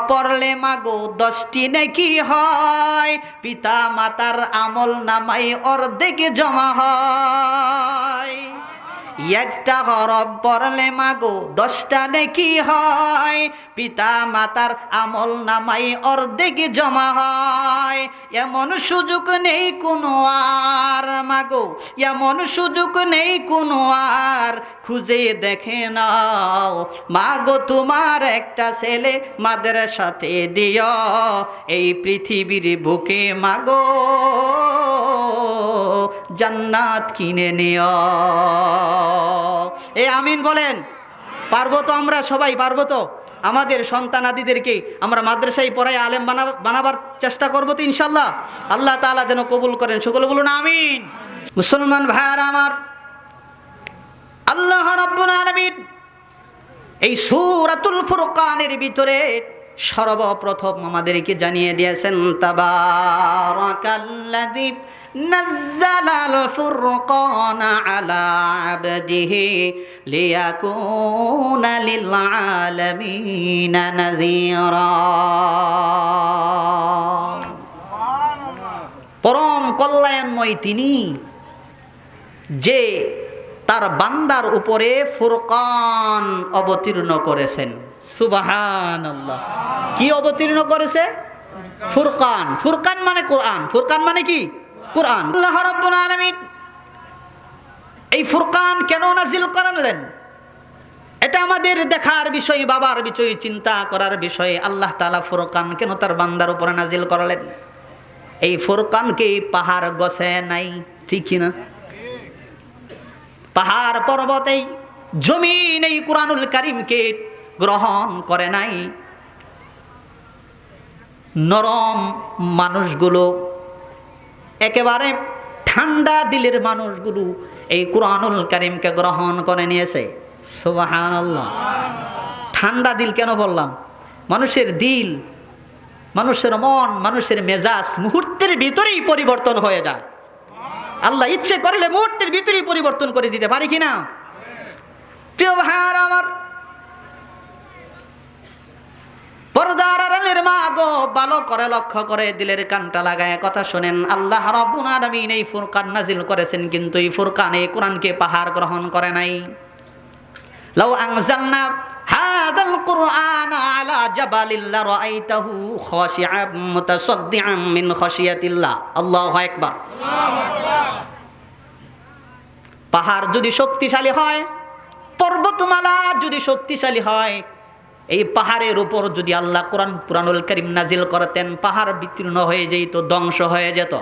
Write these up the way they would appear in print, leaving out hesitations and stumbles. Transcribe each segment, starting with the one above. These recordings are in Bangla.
পড়লে মাগো 10টি নেকি হয়, পিতা মাতার আমল নামাই অর্ধেক জমা হয়। একটা হরফ পড়লে মাগো 10টা নেকি হয়, পিতা মাতার আমল নামাই অর্ধেক জমা হয়। এমন সুযোগ নেই কোনো আর মাগো, এমন সুযোগ নেই কোনো আর, খুঁজে দেখে নাও মাগো তোমার একটা ছেলে মাদ্রাসাতে দিও, এই পৃথিবীর বুকে মাগো জান্নাত কিনে নিও। এ আমিন বলেন। পারবো তো? আমরা সবাই পারবো তো? আমাদের সন্তানাদিদেরকে আমরা মাদ্রাসায় পড়াই আলেম বানাবার চেষ্টা করবো তো ইনশাল্লাহ। আল্লাহ তাআলা যেন কবুল করেন, সকলে বলুন আমিন। মুসলমান ভাইয়ারা আমার, আল্লাহ রাব্বুল আলামিন এই সূরাতুল ফুরকানের ভিতরে সর্বপ্রথম আমাদেরকে জানিয়ে দিয়েছেন তাবারাকাল্লাযী নাজ্জালাল ফুরকানা আলা আবদিহি লিয়াকুনা লিল আলামিনা নাযীরা। পরম কল্যাণময় তিনি, যে তার বান্দার উপরে ফুরকান অবতীর্ণ করেছেন। সুবহানাল্লাহ। কি অবতীর্ণ করেছে? ফুরকান। ফুরকান মানে কোরআন। ফুরকান মানে কি? কোরআন। আল্লাহ রাব্বুল আলামিন এই ফুরকান কেন নাজিল করলেন, এটা আমাদের দেখার বিষয়, বাবার বিষয়, চিন্তা করার বিষয়। আল্লাহ তাআলা ফুরকান কেন তার বান্দার উপরে নাজিল করলেন? এই ফুরকানকে পাহাড় গছে নাই, ঠিক কিনা? পাহাড় পর্বত, এই জমিন এই কুরআনুল কারীমকে গ্রহণ করে নাই। নরম মানুষগুলো, একেবারে ঠান্ডা দিলের মানুষগুলো এই কুরআনুল কারীমকে গ্রহণ করে নিয়েছে। সুবহানাল্লাহ। ঠান্ডা দিল কেন বললাম? মানুষের দিল, মানুষের মন, মানুষের মেজাজ মুহূর্তের ভিতরেই পরিবর্তন হয়ে যায়। আল্লাহ ইচ্ছে করলে মুহূর্তের ভিতরেই পরিবর্তন করে দিতে পারি কিনা? প্রিয় ভাইয়ারা আমার, পর্দার আড়ালের মা গো, ভালো করে লক্ষ্য করে দিলের কানটা লাগায় কথা শুনেন। আল্লাহ রাব্বুল আলামিন এই ফুরকান নাজিল করেছেন, কিন্তু এই ফুরকান, এই কোরআনকে পাহাড় গ্রহণ করে নাই। লাউ আনজালনা হাযাল কুরআনা আলা জাবালিন লারাআইতাহু খাশিআম মুতাসাদ্দিআম মিন খাশিয়াতিল্লাহ। আল্লাহু আকবার। পাহাড় যদি শক্তিশালী হয়, পর্বতমালা যদি শক্তিশালী হয়, এই পাহাড়ের উপর যদি আল্লাহ কুরআনুল কারীম নাজিল করতেন, পাহাড় বিতীর্ণ হয়ে যেত, ধ্বংস হয়ে যেত।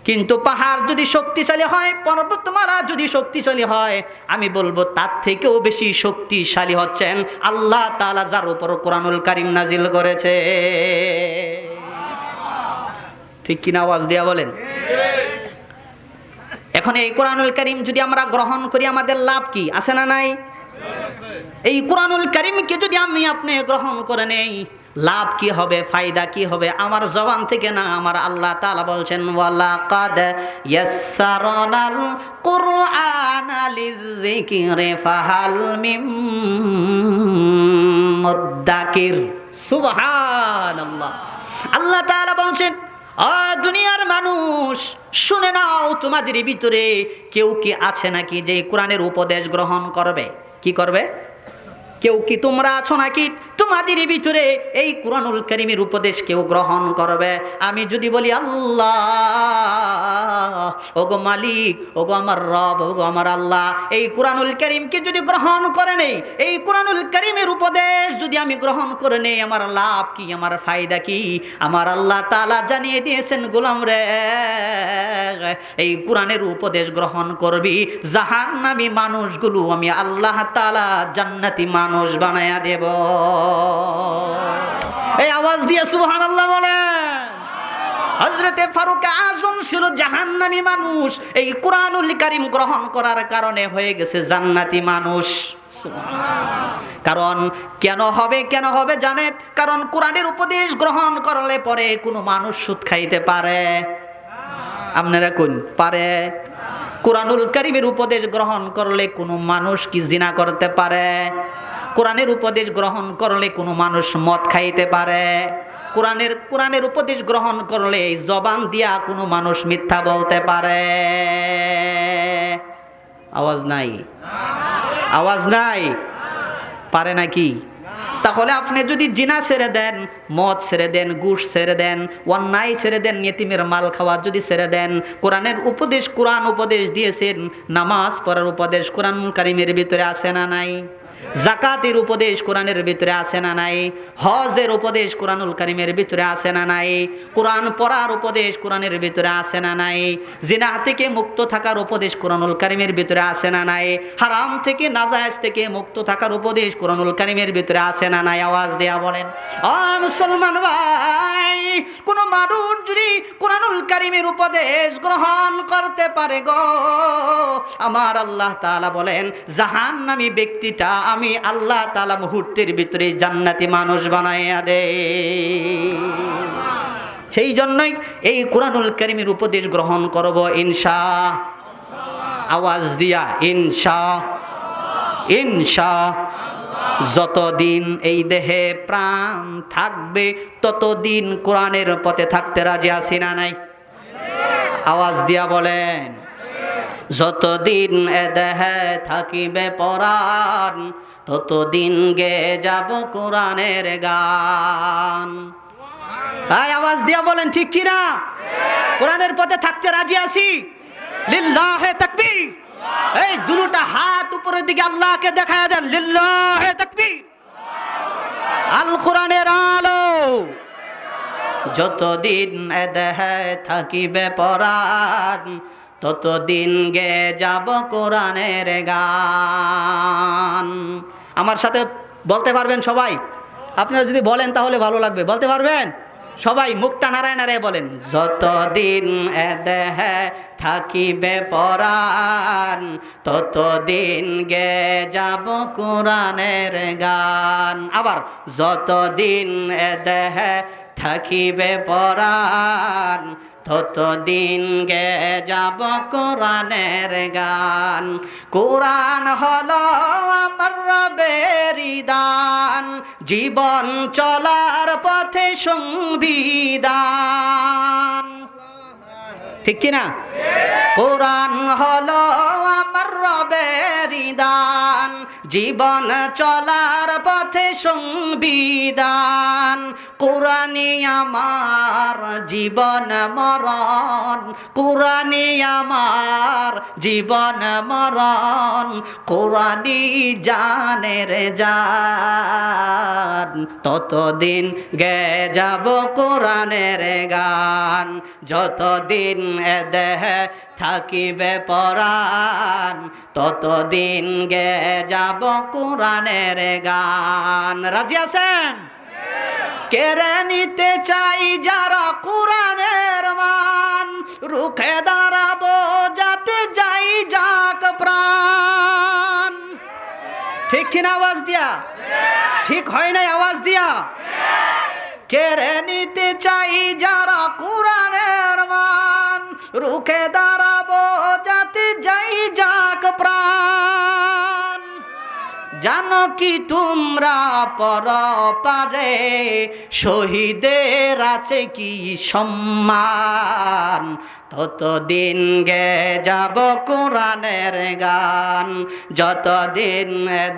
কিন্তু পাহাড় যদি শক্তিশালী হয়, পর্বতমালা যদি শক্তিশালী হয়, আমি বলবো তার থেকেও বেশি শক্তিশালী হচ্ছেন আল্লাহ তাআলা, যার উপর কুরআনুল কারীম নাজিল করেছে। ঠিক কিনা? আওয়াজ দিয়া বলেন। এখন এই কুরআনুল কারীম যদি আমরা গ্রহণ করি, আমাদের লাভ কি? আছে না নাই? এই কুরআনুল কারীমকে যদি আমি আপনি গ্রহণ করে নেই, লাভ কি হবে, ফায়দা কি হবে? আমার জবান থেকে না, আমার আল্লাহ তাআলা বলছেন ওয়ালাকাদ ইয়াসসারনাল কুরআনা লিযিকরি ফাহাল মিন মুদ্দাকির। সুবহানাল্লাহ। আল্লাহ তাআলা বলছেন, দুনিয়ার মানুষ শুনে নাও, তোমাদের ভিতরে কেউ কি আছে নাকি যে কোরআনের উপদেশ গ্রহণ করবে? কি করবে? কেউ কি তোমরা আছো নাকি তোমাদের ভিতরে এই কুরআনুল কারীমের উপদেশ কেউ গ্রহণ করবে? আমি যদি বলি আল্লাহ, ওগো মালিক, ওগো আমার রব, ওগো আমার আল্লাহ, এই কুরআনুল কারীমকে যদি গ্রহণ করে নেই, এই কুরআনুল কারীমের উপদেশ যদি আমি গ্রহণ করে নেই, আমার লাভ কি, আমার ফায়দা কি? আমার আল্লাহ তাআলা জানিয়ে দিয়েছেন, গোলাম রে, এই কুরআনের উপদেশ গ্রহণ করবি, জাহান্নামী মানুষগুলো আমি আল্লাহ তাআলা জান্নাতি মানুষ বানায়া দেব। এই আওয়াজ দিয়ে সুবহানাল্লাহ বলেন। হযরতে ফারুক আযম ছিল জাহান্নামী মানুষ, এই কুরআনুল কারীম গ্রহণ করার কারণে হয়ে গেছে জান্নাতি মানুষ। কারণ কেন হবে জানেন? কারণ কোরআনের উপদেশ গ্রহণ করলে পরে কোনো মানুষ সুদ খাইতে পারে? আপনারা কোন পারে? কোরআনুল কারীমের উপদেশ গ্রহণ করলে কোনো মানুষ কি জিনা করতে পারে? কোরআনের উপদেশ গ্রহণ করলে কোনো মানুষ মদ খাইতে পারে? কোরআনের উপদেশ গ্রহণ করলে জবান দিয়া কোনো মানুষ মিথ্যা বলতে পারে? আওয়াজ নাই, আওয়াজ নাই, পারে নাকি? তাহলে আপনি যদি জিনা ছেড়ে দেন, মদ ছেড়ে দেন, ঘুষ ছেড়ে দেন, অন্যায় ছেড়ে দেন, ইয়েতিমের মাল খাওয়া যদি ছেড়ে দেন, কোরআনের উপদেশ, কোরআন উপদেশ দিয়েছেন, নামাজ পড়ার উপদেশ কোরআন কারিমের ভিতরে আছে না নাই? জাকাতের উপদেশ কোরআনের ভিতরে আছে না নাই? হজের উপদেশ কোরআনুল কারিমের ভিতরে আছে না নাই? কোরআন পড়ার উপদেশ কোরআনের ভিতরে আছে না নাই? জিনা থেকে মুক্ত থাকার উপদেশ কোরআনুল কারিমের ভিতরে আছে না নাই? হারাম থেকে, নাজায়েজ থেকে মুক্ত থাকার উপদেশ কোরআনুল কারিমের ভিতরে আছে না নাই? আওয়াজ দেয়া বলেন। ও মুসলমান ভাই, কোন মানুষ যদি কোরআনুল কারিমের উপদেশ গ্রহণ করতে পারে গো, আমার আল্লাহ তাআলা বলেন জাহান্নামী ব্যক্তিটা আমি আল্লাহ তাআলা মুহূর্তের ভিতরে জান্নাতি মানুষ বানাইয়া দে। সেই জন্যই এই কোরআনুল কারীমের উপদেশ গ্রহণ করব ইনশাআল্লাহ। আওয়াজ দিয়া ইনশাআল্লাহ। যতদিন এই দেহে প্রাণ থাকবে ততদিন কোরআনের পথে থাকতে রাজি আছি না নাই? আওয়াজ দিয়া বলেন। যতদিন এ দেহে থাকিবে পরাণ ততদিন গে যাব কোরআনের গান। আওয়াজ দিয়া বলেন ঠিক কিনা? কোরআনের পথে থাকতে রাজি আছি? লিল্লাহে তাকবীর। এই দুটো হাত উপরের দিকে আল্লাহকে দেখায়া দেন, লিল্লাহে তাকবীর। আল কোরআনের আলো। যতদিন এ দেহে থাকিবে পরাণ ততদিন গে যাব কোরআনের গান। আমার সাথে বলতে পারবেন সবাই? আপনারা যদি বলেন তাহলে ভালো লাগবে। বলতে পারবেন সবাই? মুখটা নাড়ায় নাড়ায় বলেন। যতদিন এ দেহে থাকিবে পরাণ ততদিন গে যাব কোরআনের গান। আবার যতদিন এ দেহে থাকিবে পরাণ ততদিন গে যাব কোরআনের গান। কোরআন হলো আমার রবের দান, জীবন চলার পথে সংবিধান। ঠিক কিনা? কোরআন হলো আমার রবের দান, জীবন চলার পথে সংবিধান। কোরআনে আমার জীবন মরণ, কোরআনে আমার জীবন মরণ, কোরআনি জানের জান। ততদিন গে যাব কোরআনের গান। যতদিন এ দেহে থাকিবে পরাণ ততদিন গে যাব কোরআনের গান। রাজি আছেন? কেড়ে নিতে চাই যারা কোরআনের মান, রুখে দাঁড়াবো যাতে যাই যাক প্রাণ। ঠিক কিনা? আওয়াজ দিয়া। ঠিক হয় নাই? আওয়াজ দিয়া। কেড়ে নিতে চাই যারা কোরআনের মান, রুখে দাঁড়াবো যাতে যাই যাক প্রাণ। জানো কি তোমরা পরপারে শহীদের আছে কি সম্মান? ততদিন গে যাব কোরআনের গান। যতদিন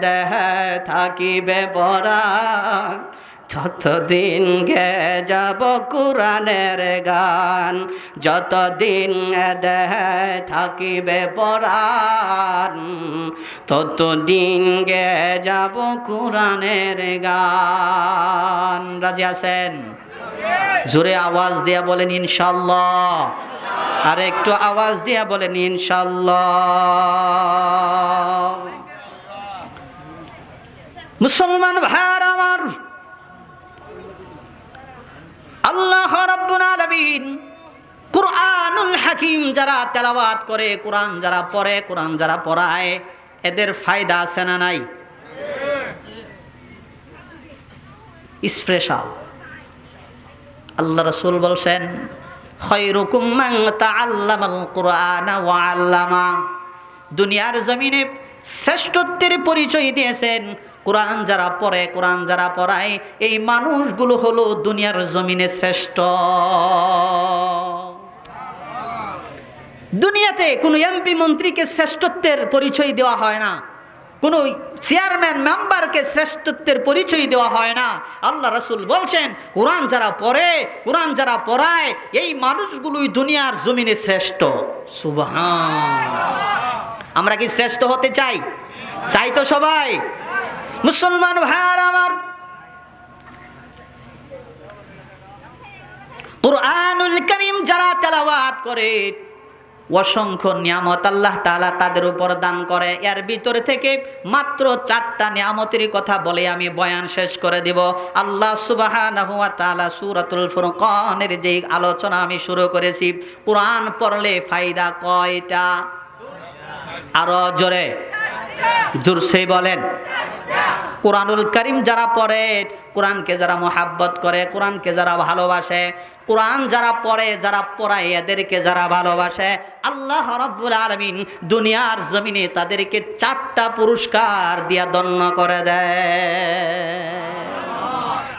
দেহে থাকিবে পরাণ ততদিন গে যাব কোরআনের গান। যতদিন দেহে থাকিবে পরাণ ততদিন গে যাব কোরআনের গান। রাজি আছেন? জোরে আওয়াজ দিয়া বলেন ইনশাআল্লাহ। আর একটু আওয়াজ দিয়া বলেন ইনশাআল্লাহ। মুসলমান ভাইরা আমার, আল্লাহ রাব্বুল আলামিন কুরআনুল হাকিম যারা তেলাওয়াত করে, কোরআন যারা পড়ে, কোরআন যারা পড়ায়, এদের ফায়দা আছে না নাই? স্পেশাল। আল্লাহ রাসূল বলছেন খায়রুকুম মান তাআল্লামাল কুরআনা ওয়া আল্লামা। দুনিয়ার জমিনে শ্রেষ্ঠত্বের পরিচয় দিয়েছেন কোরআন যারা পড়ে, কোরআন যারা পড়ায়, এই মানুষগুলো হলো দুনিয়ার জমিনে শ্রেষ্ঠ। দুনিয়াতে কোনো এমপি মন্ত্রীকে শ্রেষ্ঠত্বের পরিচয় দেওয়া হয় না, কোনো চেয়ারম্যান মেম্বারকে শ্রেষ্ঠত্বের পরিচয় দেওয়া হয় না। আল্লাহ রাসূল বলছেন, কোরআন যারা পড়ে, কোরআন যারা পড়ায়, এই মানুষগুলোই দুনিয়ার জমিনে শ্রেষ্ঠ। সুবহানাল্লাহ। আমরা কি শ্রেষ্ঠ হতে চাই? চাই তো সবাই। মুসলমান ভাইরা আমার, কুরআনুল কারীম যারা তেলাওয়াত করে, অসংখ্য নিয়ামত আল্লাহ তাআলা তাদের উপর দান করে। এর ভিতরে থেকে মাত্র 4টা নিয়ামতের কথা বলে আমি বয়ান শেষ করে দেব। আল্লাহ সুবহানাহু ওয়া তাআলা সূরাতুল ফুরকানের যে আলোচনা আমি শুরু করেছি, কোরআন পড়লে ফায়দা কয়টা? আরো জোরে জোরসে বলেন। কোরআনুল কারীম যারা পড়ে, কোরআনকে যারা মোহাব্বত করে, কোরআনকে যারা ভালোবাসে, কোরআন যারা পড়ে, যারা পড়ায়, এদেরকে যারা ভালোবাসে, আল্লাহ রাব্বুল আলামিন দুনিয়ার জমিনে তাদেরকে 4টা পুরস্কার দিয়া ধন্য করে দেয়।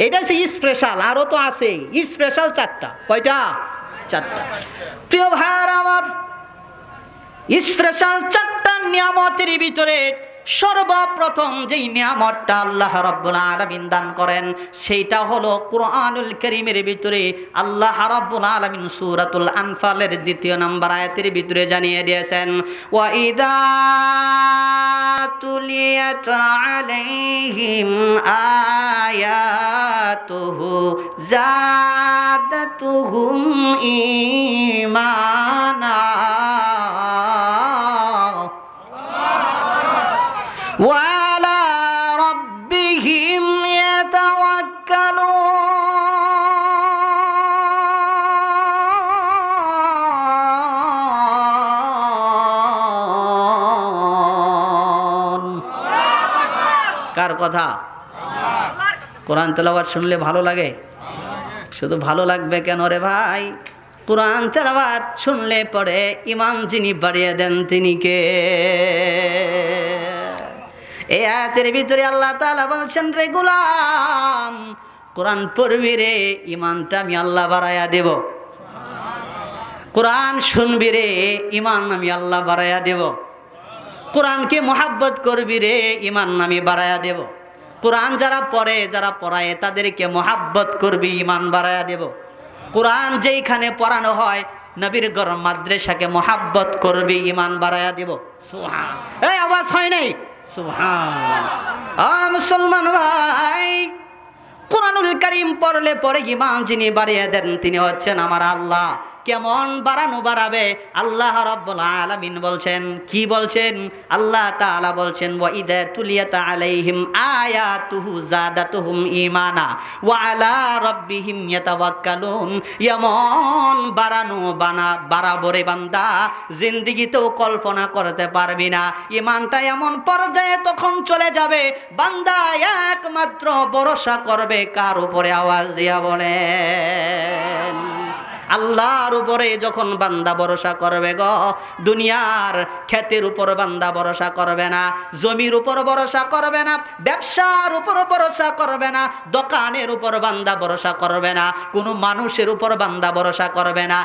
এটা হচ্ছে স্পেশাল, আরো তো আছে স্পেশাল 4টা। কয়টা? 4টা। প্রিয় ভাইরা আমার, স্পেশাল 4টা নিয়ামতের ভিতরে সর্বপ্রথম যেই নিয়ামতটা আল্লাহ রাব্বুল আলামিন দান করেন, সেইটা হলো কোরআনুল কারীমের ভিতরে আল্লাহ রাব্বুল আলামিন সূরাতুল আনফালের 2 নম্বর আয়াতের ভিতরে জানিয়ে দিয়েছেন, ওয়া ইযা তুলিয়াত আলাইহিম আয়াতুহু যাদাতুহুম ঈমানা وعلى ربهم يتوكلون। কার কথা? কোরআন তেলাওয়াত শুনলে ভালো লাগে? শুধু ভালো লাগবে কেন রে ভাই? কোরআন তেলাওয়াত শুনলে পরে ঈমান যিনি বাড়িয়ে দেন তিনি কে? এই আয়াতের ভিতরে আল্লাহ তাআলা বলছেন, রে গোলাম, কোরআন পড়বি রে, ঈমানটা আমি আল্লাহ বাড়ায়া দেব। কোরআন শুনবি রে, ঈমান আমি আল্লাহ বাড়ায়া দেব। কোরআনকে মোহাব্বত করবি রে, ঈমান আমি বাড়ায়া দেব। কোরআন যারা পড়ে, যারা পড়ায়, তাদেরকে মোহাব্বত করবি, ঈমান বাড়ায়া দেব। কোরআন যেইখানে পড়ানো হয়, নবীর ঘর মাদ্রাসাকে মোহাব্বত করবি, ঈমান বাড়ায়া দেব। সুবহানাল্লাহ। এই আওয়াজ হয় নাই? সুবহানাল্লাহ। মুসলমান ভাই, কোরআনুল কারীম পড়লে পরে ঈমান যিনি বাড়িয়ে দেন তিনি হচ্ছেন আমার আল্লাহ। কেমন বাড়ানো বাড়াবে? আল্লাহ রাব্বুল আলামিন বলছেন, কি বলছেন? আল্লাহ তাআলা বলছেন, ওয়া ইযা তুলিয়াত আলাইহিম আয়াতুহু যাদাতুহুম ঈমানা ওয়া আলা রাব্বিহিম ইয়াতাওয়াক্কালুন। এমন বাড়ানো বাড়াবো রে বান্দা, জিন্দেগিতেও কল্পনা করতে পারবি না। ঈমানটা এমন পর্যায়ে তখন চলে যাবে, বান্দা একমাত্র ভরসা করবে কার উপরে? আওয়াজ দিয়া বলেন, আল্লাহর উপরে যখন বান্দা ভরসা করবে গো, দুনিয়ার ক্ষেতের উপর বান্দা ভরসা করবে না, জমির উপর ভরসা করবে না, ব্যবসার উপর ভরসা করবে না, দোকানের উপর বান্দা ভরসা করবে না, কোনো মানুষের উপর বান্দা ভরসা করবে না,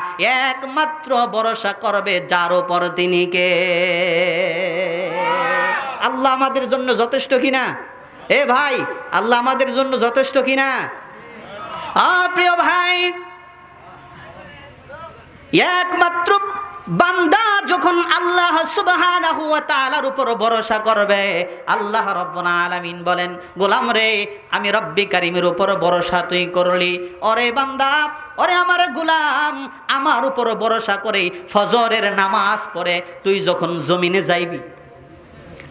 একমাত্র ভরসা করবে যার উপর তিনি কে? আল্লাহ আমাদের জন্য যথেষ্ট কিনা? এ ভাই, আল্লাহ আমাদের জন্য যথেষ্ট কিনা? প্রিয় ভাই, একমাত্র বান্দা যখন আল্লাহ সুবহানাহু ওয়া তাআলার উপর ভরসা করবে, আল্লাহ রাব্বুল আলামিন বলেন, গোলাম রে, আমি রব্বি কারীমের উপর ভরসা তুই করলি, ওরে বান্দা, ওরে আমার গোলাম, আমার উপর ভরসা করে ফজরের নামাজ পড়ে তুই যখন জমিনে যাইবি,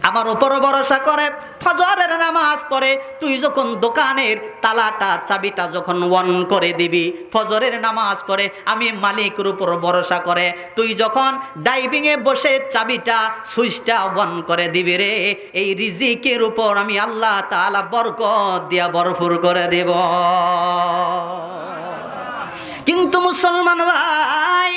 আমার উপর ভরসা করে ফজরের নামাজ পড়ে তুই যখন দোকানের তালাটা চাবিটা যখন অন করে দিবি, ফজরের নামাজ পড়ে আমি মালিকের উপর ভরসা করে তুই যখন ডাইভিংয়ে বসে চাবিটা সুইচটা অন করে দিবি রে, এই রিজিকের উপর আমি আল্লাহ তাআলা বরকত দিয়া ভরপুর করে দেব। কিন্তু মুসলমান ভাই,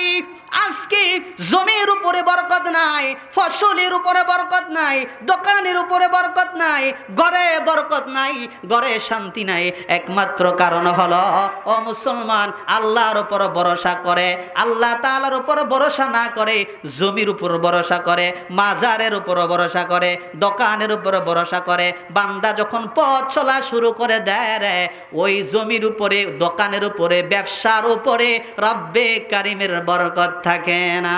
আজকে জমির উপর উপরে বরকত নাই, ফসলের উপরে বরকত নাই, দোকানের উপরে বরকত নাই, ঘরে বরকত নাই, ঘরে শান্তি নাই। একমাত্র কারণ হলো ও মুসলমান, আল্লাহর উপর ভরসা করে, আল্লাহ তাআলার উপর ভরসা না করে জমির উপর ভরসা করে, মাজারের উপর ভরসা করে, দোকানের উপর ভরসা করে। বান্দা যখন পথ চলা শুরু করে দেয় রে, ওই জমির উপরে, দোকানের উপরে, ব্যবসার উপরে রব্বে কারিমের বরকত থাকে না।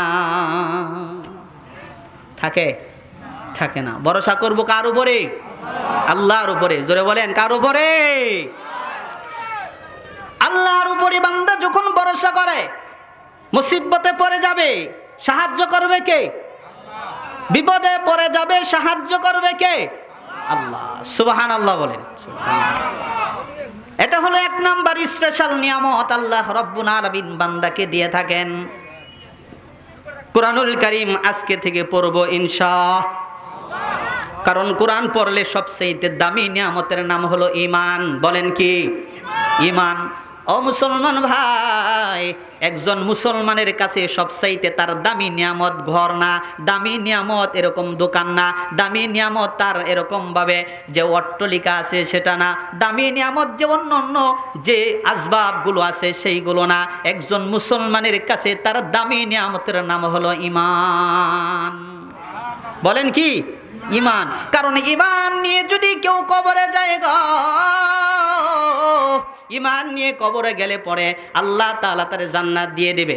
থাকে? থাকে না। ভরসা করব কার উপরে? আল্লাহর উপরে। জোরে বলেন, কার উপরে? আল্লাহর উপরে বান্দা যখন ভরসা করে, মুসিবতে পড়ে যাবে, সাহায্য করবে কে? বিপদে পড়ে যাবে, সাহায্য করবে কে? আল্লাহ। সুবহানাল্লাহ বলেন। এটা হলো এক নাম্বার স্পেশাল নিয়ামত আল্লাহ রাব্বুল আলামিন বান্দাকে দিয়ে থাকেন। কুরআনুল কারীম আজকে থেকে পড়ব ইনশাআল্লাহ, কারণ কোরআন পড়লে সবচেয়ে দামি নিয়ামতের নাম হলো ঈমান। বলেন কি? ঈমান। ও মুসলমান ভাই, একজন মুসলমানের কাছে সবচাইতে তার দামি নিয়ামত ঘর না, দামি নিয়ামত এরকম দোকান না, দামি নিয়ামত তার এরকম ভাবে যে অট্টালিকা আছে সেটা না, দামি নিয়ামত যে অন্য যে আসবাবগুলো আছে সেইগুলো না। একজন মুসলমানের কাছে তার দামি নিয়ামতের নাম হলো ঈমান। বলেন কি? ঈমান। কারণ ঈমান নিয়ে যদি কেউ কবরে যায় গো, ঈমান নিয়ে কবরে গেলে পরে আল্লাহ তাআলা তার জান্নাত দিয়ে দেবে।